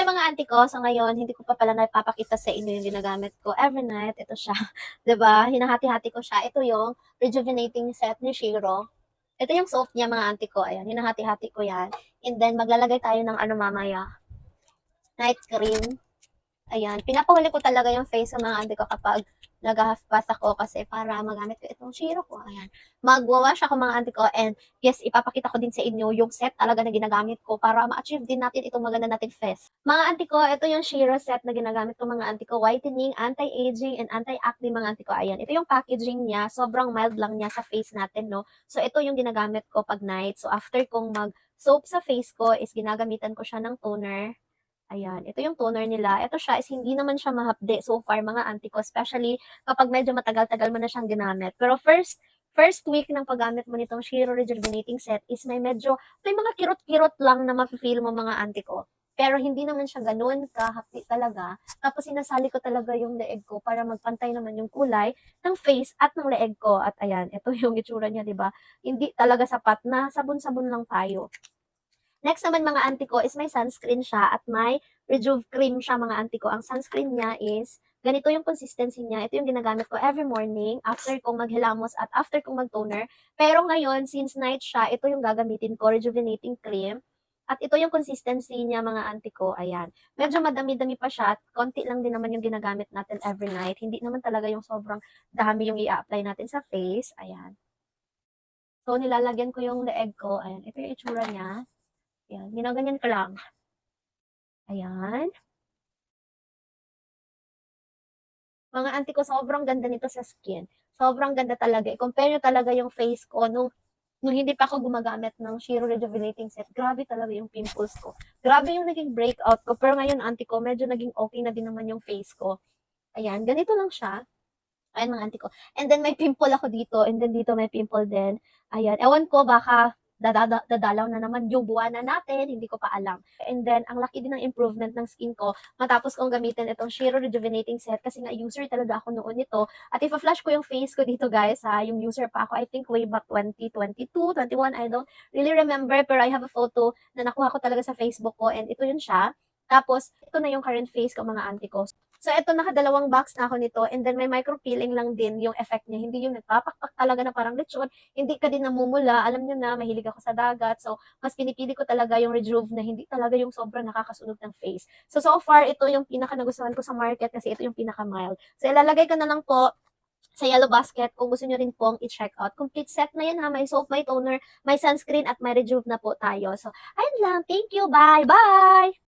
mga auntie ko, so ngayon hindi ko pa pala napapakita sa inyo yung ginagamit ko every night. Ito siya, 'di ba? Hinahati-hati ko siya. Ito yung rejuvenating set ni Shiro. Ito yung soap niya mga auntie ko. Ayan, hinahati-hati ko 'yan. And then maglalagay tayo ng ano mamaya, night cream. Ayan, pinapahuli ko talaga yung face sa mga auntie ko kapag nag-half bath ako kasi para magamit ko itong Shiro ko. Ayan. Magwa-wash ako mga auntie ko and yes, ipapakita ko din sa inyo yung set talaga na ginagamit ko para ma-achieve din natin itong maganda nating face. Mga auntie ko, ito yung Shiro set na ginagamit ko mga auntie ko. Whitening, anti-aging, and anti-acne mga auntie ko. Ayan, ito yung packaging niya. Sobrang mild lang niya sa face natin, no? So, ito yung ginagamit ko pag night. So, after kong mag-soap sa face ko is ginagamitan ko siya ng toner. Ayan, ito yung toner nila. Ito siya is hindi naman siya mahapde so far mga auntie ko, especially kapag medyo matagal-tagal mo na siyang ginamit. Pero first week ng paggamit mo nitong Shiro Rejuvenating Set is may mga kirot-kirot lang na mafe-feel mo mga auntie ko. Pero hindi naman siya ganun kahapdi talaga. Tapos sinasali ko talaga yung leeg ko para magpantay naman yung kulay ng face at ng leeg ko. At ayan, ito yung itsura niya, 'di ba? Hindi talaga sapat na sabon-sabon lang tayo. Next naman mga auntie ko is may sunscreen siya at may Rejuve cream siya mga auntie ko. Ang sunscreen niya is ganito yung consistency niya. Ito yung ginagamit ko every morning after kong maghilamos at after kong mag-toner. Pero ngayon, since night siya, ito yung gagamitin ko, rejuvenating cream. At ito yung consistency niya mga auntie ko. Ayan. Medyo madami-dami pa siya at konti lang din naman yung ginagamit natin every night. Hindi naman talaga yung sobrang dami yung i-apply natin sa face. Ayan. So, nilalagyan ko yung leeg ko. Ayan. Ito yung itsura niya. Ayan, ginaganyan ko lang. Ayan. Mga auntie ko, sobrang ganda nito sa skin. Sobrang ganda talaga. I-compare nyo talaga yung face ko nung hindi pa ako gumagamit ng Shiro Rejuvenating Set. Grabe talaga yung pimples ko. Grabe yung naging breakout ko. Pero ngayon, auntie ko, medyo naging okay na din naman yung face ko. Ayan, ganito lang siya. Ayan mga auntie ko. And then may pimple ako dito. And then dito may pimple din. Ayan. Ewan ko, baka dadalaw na naman yung buwanan natin, hindi ko pa alam. And then, ang laki din ng improvement ng skin ko matapos kong gamitin itong Shiro Rejuvenating Set kasi nga user talaga ako noon nito. At ipa-flash ko yung face ko dito guys ha, yung user pa ako, I think way back 2022, 21, I don't really remember, pero I have a photo na nakuha ko talaga sa Facebook ko and ito yun siya. Tapos, ito na yung current face ko mga auntie ko. So, ito nakadalawang box na ako nito and then may micro-peeling lang din yung effect niya. Hindi yung nagpapakpak talaga na parang lechon, hindi ka din namumula. Alam niyo na, mahilig ako sa dagat. So, mas pinipili ko talaga yung Rejuve na hindi talaga yung sobrang nakakasunog ng face. So far, ito yung pinaka nagustuhan ko sa market kasi ito yung pinaka-mild. So, ilalagay ko na lang po sa yellow basket kung gusto nyo rin pong i-check out. Complete set na yan ha. May soap, may toner, may sunscreen, at may Rejuve na po tayo. So, ayun lang. Thank you. Bye! Bye!